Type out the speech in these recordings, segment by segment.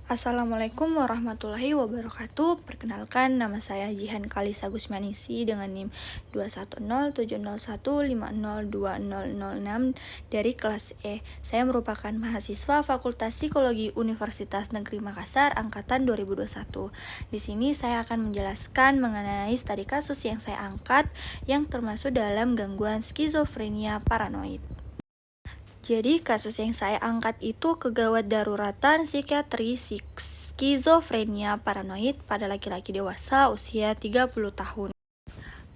Assalamualaikum warahmatullahi wabarakatuh. Perkenalkan, nama saya Jihan Kalisa Gusmanisi dengan NIM 2107015020006 dari kelas E. Saya merupakan mahasiswa Fakultas Psikologi Universitas Negeri Makassar angkatan 2021. Di sini saya akan menjelaskan mengenai studi kasus yang saya angkat yang termasuk dalam gangguan skizofrenia paranoid. Jadi kasus yang saya angkat itu kegawat daruratan psikiatri skizofrenia paranoid pada laki-laki dewasa usia 30 tahun.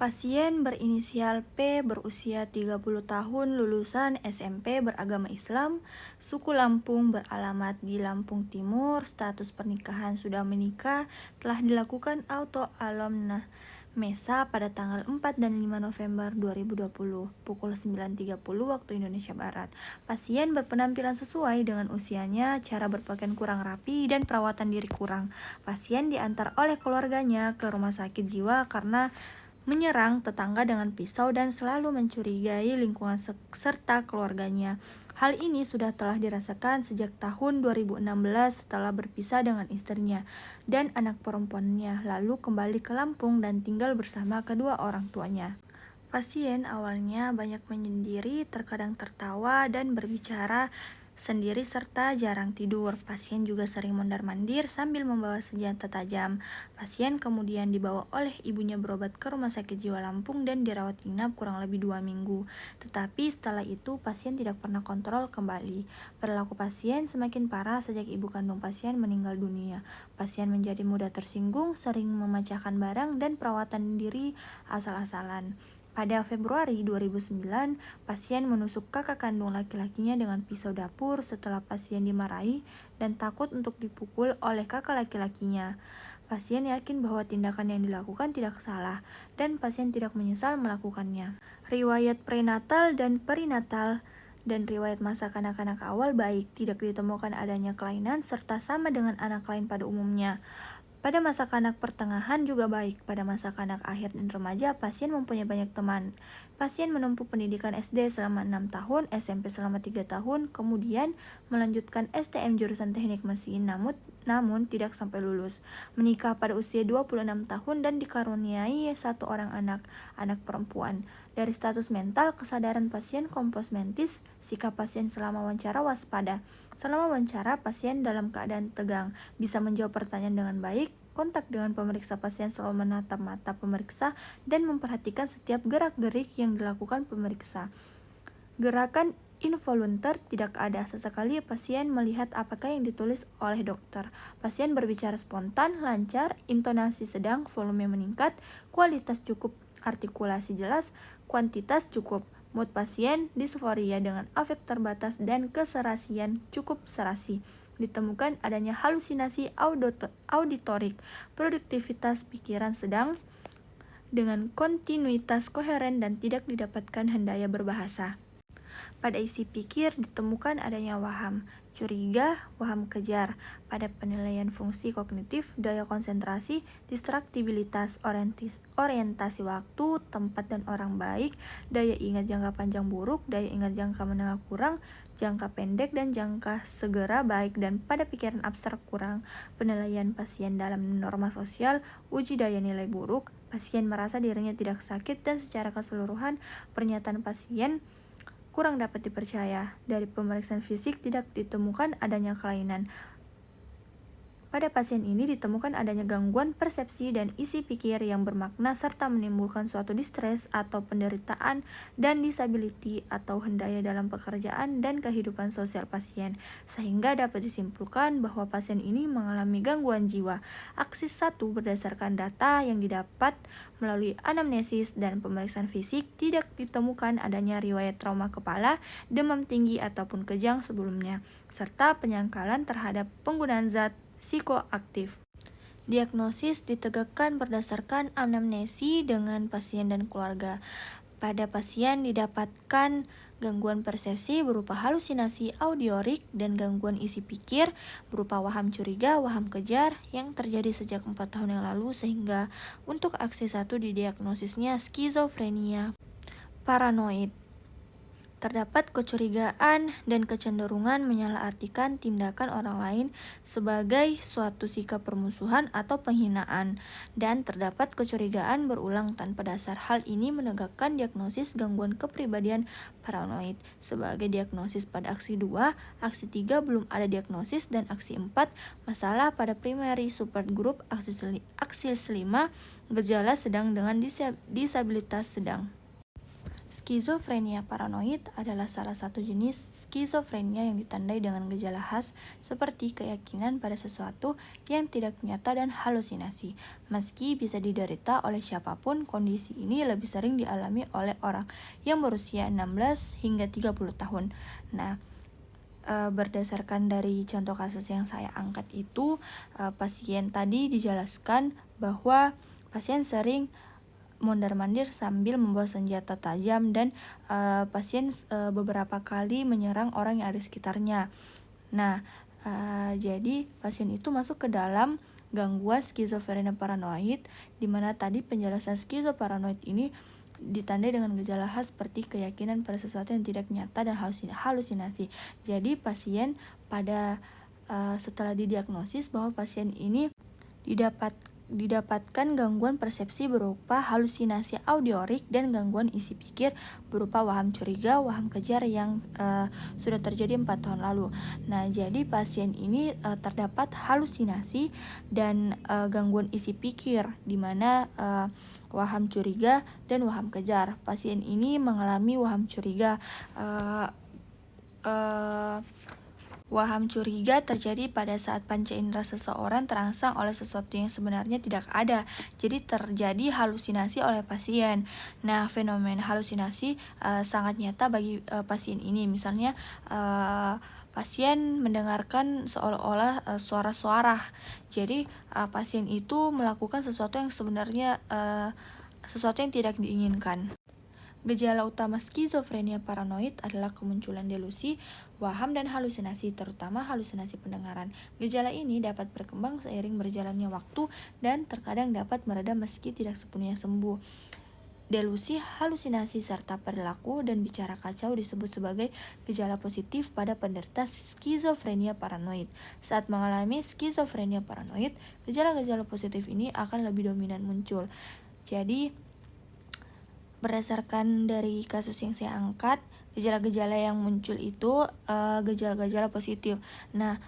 Pasien berinisial P, berusia 30 tahun, lulusan SMP, beragama Islam, suku Lampung, beralamat di Lampung Timur, status pernikahan sudah menikah, telah dilakukan auto alomnah Mesa pada tanggal 4 dan 5 November 2020, pukul 9.30 waktu Indonesia Barat. Pasien berpenampilan sesuai dengan usianya, cara berpakaian kurang rapi, dan perawatan diri kurang. Pasien diantar oleh keluarganya ke rumah sakit jiwa karena menyerang tetangga dengan pisau dan selalu mencurigai lingkungan serta keluarganya. Hal ini telah dirasakan sejak tahun 2016 setelah berpisah dengan istrinya dan anak perempuannya, lalu kembali ke Lampung dan tinggal bersama kedua orang tuanya. Pasien awalnya banyak menyendiri, terkadang tertawa dan berbicara sendiri serta jarang tidur. Pasien juga sering mondar-mandir sambil membawa senjata tajam. Pasien kemudian dibawa oleh ibunya berobat ke Rumah Sakit Jiwa Lampung dan dirawat inap kurang lebih 2 minggu. Tetapi setelah itu pasien tidak pernah kontrol kembali. Perilaku pasien semakin parah sejak ibu kandung pasien meninggal dunia. Pasien menjadi mudah tersinggung, sering memecahkan barang dan perawatan diri asal-asalan. Pada Februari 2009, pasien menusuk kakak kandung laki-lakinya dengan pisau dapur setelah pasien dimarahi dan takut untuk dipukul oleh kakak laki-lakinya. Pasien yakin bahwa tindakan yang dilakukan tidak salah dan pasien tidak menyesal melakukannya. Riwayat prenatal dan perinatal dan riwayat masa kanak-kanak awal baik, tidak ditemukan adanya kelainan serta sama dengan anak lain pada umumnya. Pada masa kanak pertengahan juga baik. Pada masa kanak akhir dan remaja, pasien mempunyai banyak teman. Pasien menempuh pendidikan SD selama 6 tahun, SMP selama 3 tahun, kemudian melanjutkan STM jurusan teknik mesin, namun tidak sampai lulus. Menikah pada usia 26 tahun dan dikaruniai 1 orang anak perempuan. Dari status mental, kesadaran pasien kompos mentis, sikap pasien selama wawancara waspada. Selama wawancara, pasien dalam keadaan tegang, bisa menjawab pertanyaan dengan baik, kontak dengan pemeriksa pasien selalu menatap mata pemeriksa dan memperhatikan setiap gerak-gerik yang dilakukan pemeriksa. Gerakan involunter tidak ada, sesekali pasien melihat apakah yang ditulis oleh dokter. Pasien berbicara spontan, lancar, intonasi sedang, volume meningkat, kualitas cukup, artikulasi jelas, kuantitas cukup. Mood pasien disforia dengan afek terbatas dan keserasian cukup serasi. Ditemukan adanya halusinasi auditorik, produktivitas pikiran sedang dengan kontinuitas koheren dan tidak didapatkan hendaya berbahasa. Pada isi pikir ditemukan adanya waham, curiga, waham kejar. Pada penilaian fungsi kognitif, daya konsentrasi, distraktibilitas, orientasi waktu, tempat dan orang baik, daya ingat jangka panjang buruk, daya ingat jangka menengah kurang, jangka pendek dan jangka segera baik, dan pada pikiran abstrak kurang. Penilaian pasien dalam norma sosial, uji daya nilai buruk, pasien merasa dirinya tidak sakit dan secara keseluruhan pernyataan pasien kurang dapat dipercaya. Dari pemeriksaan fisik tidak ditemukan adanya kelainan. Pada pasien ini ditemukan adanya gangguan persepsi dan isi pikir yang bermakna serta menimbulkan suatu distres atau penderitaan dan disability atau hendaya dalam pekerjaan dan kehidupan sosial pasien, sehingga dapat disimpulkan bahwa pasien ini mengalami gangguan jiwa. Aksis 1 berdasarkan data yang didapat melalui anamnesis dan pemeriksaan fisik tidak ditemukan adanya riwayat trauma kepala, demam tinggi ataupun kejang sebelumnya, serta penyangkalan terhadap penggunaan zat psikoaktif. Diagnosis ditegakkan berdasarkan anamnesi dengan pasien dan keluarga. Pada pasien didapatkan gangguan persepsi berupa halusinasi audiorik dan gangguan isi pikir berupa waham curiga, waham kejar yang terjadi sejak 4 tahun yang lalu, sehingga untuk aksi 1 didiagnosisnya skizofrenia paranoid. Terdapat kecurigaan dan kecenderungan menyalahartikan tindakan orang lain sebagai suatu sikap permusuhan atau penghinaan, dan terdapat kecurigaan berulang tanpa dasar. Hal ini menegakkan diagnosis gangguan kepribadian paranoid. Sebagai diagnosis pada aksi 2, aksi 3 belum ada diagnosis, dan aksi 4 masalah pada primary supergroup, aksi 5 gejala sedang dengan disabilitas sedang. Skizofrenia paranoid adalah salah satu jenis skizofrenia yang ditandai dengan gejala khas seperti keyakinan pada sesuatu yang tidak nyata dan halusinasi. Meski bisa diderita oleh siapapun, kondisi ini lebih sering dialami oleh orang yang berusia 16 hingga 30 tahun. Nah, berdasarkan dari contoh kasus yang saya angkat itu, pasien tadi dijelaskan bahwa pasien sering mondar-mandir sambil membawa senjata tajam, dan pasien beberapa kali menyerang orang yang ada di sekitarnya. Nah, jadi pasien itu masuk ke dalam gangguan skizofrenia paranoid, di mana tadi penjelasan skizoparanoid ini ditandai dengan gejala khas seperti keyakinan pada sesuatu yang tidak nyata dan halusinasi. Jadi pasien setelah didiagnosis bahwa pasien ini didapatkan gangguan persepsi berupa halusinasi audiorik dan gangguan isi pikir berupa waham curiga, waham kejar yang sudah terjadi 4 tahun lalu. Nah, jadi pasien ini terdapat halusinasi dan gangguan isi pikir, di mana waham curiga dan waham kejar. Pasien ini mengalami waham curiga. Waham curiga terjadi pada saat panca indera seseorang terangsang oleh sesuatu yang sebenarnya tidak ada. Jadi terjadi halusinasi oleh pasien. Nah, fenomena halusinasi sangat nyata bagi pasien ini. Misalnya pasien mendengarkan seolah-olah suara-suara. Jadi pasien itu melakukan sesuatu yang sebenarnya sesuatu yang tidak diinginkan. Gejala utama skizofrenia paranoid adalah kemunculan delusi, waham, dan halusinasi, terutama halusinasi pendengaran. Gejala ini dapat berkembang seiring berjalannya waktu dan terkadang dapat mereda meski tidak sepenuhnya sembuh. Delusi, halusinasi, serta perilaku dan bicara kacau disebut sebagai gejala positif pada penderita skizofrenia paranoid. Saat mengalami skizofrenia paranoid, gejala-gejala positif ini akan lebih dominan muncul. Jadi, berdasarkan dari kasus yang saya angkat, gejala-gejala yang muncul itu gejala-gejala positif. Nah,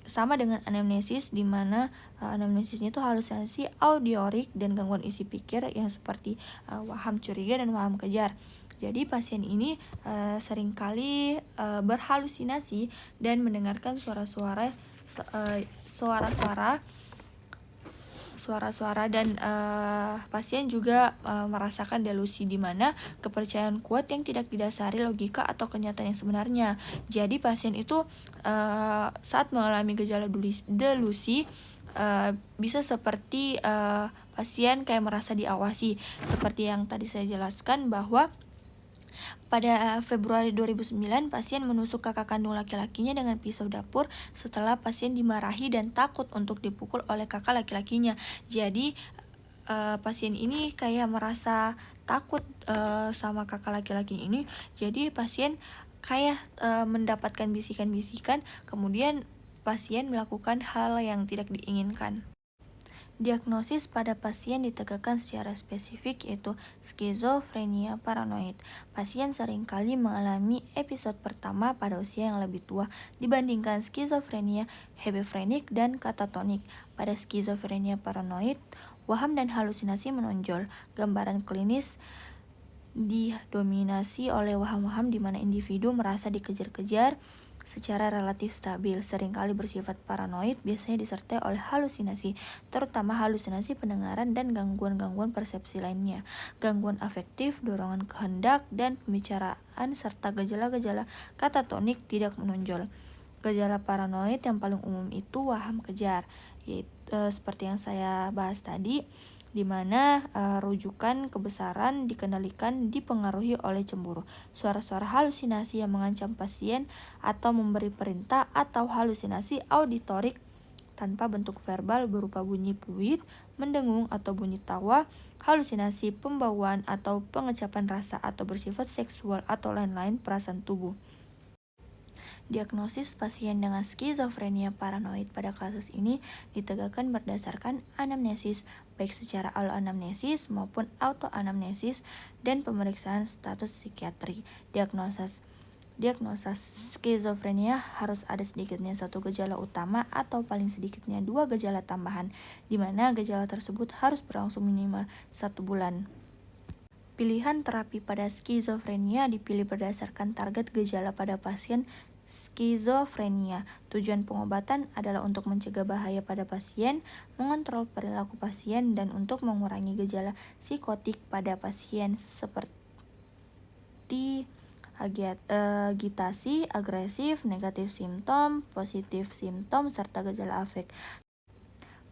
sama dengan anamnesis, di mana anamnesisnya itu halusinasi audiorik dan gangguan isi pikir yang seperti waham curiga dan waham kejar. Jadi pasien ini seringkali berhalusinasi dan mendengarkan suara-suara dan pasien juga merasakan delusi, di mana kepercayaan kuat yang tidak didasari logika atau kenyataan yang sebenarnya. Jadi pasien itu saat mengalami gejala delusi bisa seperti pasien kayak merasa diawasi, seperti yang tadi saya jelaskan bahwa pada Februari 2009, pasien menusuk kakak kandung laki-lakinya dengan pisau dapur setelah pasien dimarahi dan takut untuk dipukul oleh kakak laki-lakinya. Jadi pasien ini kayak merasa takut sama kakak laki-laki ini. Jadi pasien kayak mendapatkan bisikan-bisikan, kemudian pasien melakukan hal yang tidak diinginkan. Diagnosis pada pasien ditegakkan secara spesifik, yaitu skizofrenia paranoid. Pasien seringkali mengalami episode pertama pada usia yang lebih tua dibandingkan skizofrenia hebefrenik dan katatonik. Pada skizofrenia paranoid, waham dan halusinasi menonjol. Gambaran klinis didominasi oleh waham-waham di mana individu merasa dikejar-kejar secara relatif stabil, seringkali bersifat paranoid, biasanya disertai oleh halusinasi, terutama halusinasi pendengaran dan gangguan-gangguan persepsi lainnya, gangguan afektif, dorongan kehendak, dan pembicaraan, serta gejala-gejala katatonik tidak menonjol. Gejala paranoid yang paling umum itu waham kejar, yaitu seperti yang saya bahas tadi, di mana rujukan kebesaran dikendalikan dipengaruhi oleh cemburu, suara-suara halusinasi yang mengancam pasien atau memberi perintah, atau halusinasi auditorik tanpa bentuk verbal berupa bunyi peluit, mendengung atau bunyi tawa, halusinasi, pembawaan atau pengecapan rasa atau bersifat seksual atau lain-lain perasaan tubuh. Diagnosis pasien dengan skizofrenia paranoid pada kasus ini ditegakkan berdasarkan anamnesis, baik secara aloanamnesis maupun autoanamnesis dan pemeriksaan status psikiatri. Diagnosa skizofrenia harus ada sedikitnya satu gejala utama atau paling sedikitnya 2 gejala tambahan, di mana gejala tersebut harus berlangsung minimal 1 bulan. Pilihan terapi pada skizofrenia dipilih berdasarkan target gejala pada pasien skizofrenia. Tujuan pengobatan adalah untuk mencegah bahaya pada pasien, mengontrol perilaku pasien, dan untuk mengurangi gejala psikotik pada pasien seperti agitasi, agresif, negatif simptom, positif simptom, serta gejala afek.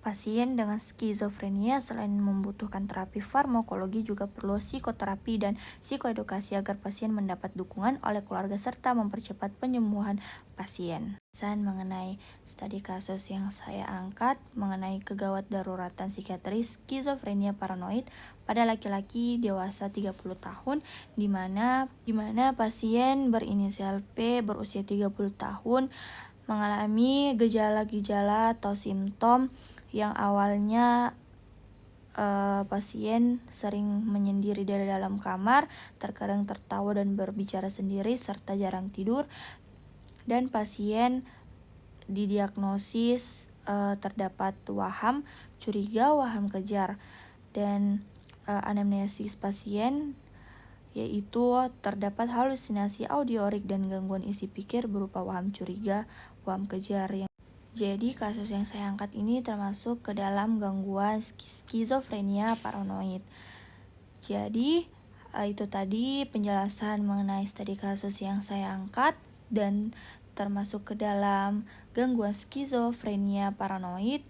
Pasien dengan skizofrenia selain membutuhkan terapi farmakologi juga perlu psikoterapi dan psikoedukasi agar pasien mendapat dukungan oleh keluarga serta mempercepat penyembuhan pasien. Mengenai studi kasus yang saya angkat mengenai kegawat daruratan psikiatri skizofrenia paranoid pada laki-laki dewasa 30 tahun di mana pasien berinisial P berusia 30 tahun mengalami gejala-gejala atau simptom yang awalnya pasien sering menyendiri dari dalam kamar, terkadang tertawa dan berbicara sendiri, serta jarang tidur, dan pasien didiagnosis terdapat waham curiga, waham kejar, dan anamnesis pasien yaitu terdapat halusinasi audiorik dan gangguan isi pikir berupa waham curiga, waham kejar. Jadi kasus yang saya angkat ini termasuk ke dalam gangguan skizofrenia paranoid. Jadi itu tadi penjelasan mengenai studi kasus yang saya angkat dan termasuk ke dalam gangguan skizofrenia paranoid.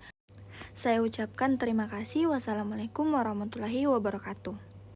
Saya ucapkan terima kasih. Wassalamualaikum warahmatullahi wabarakatuh.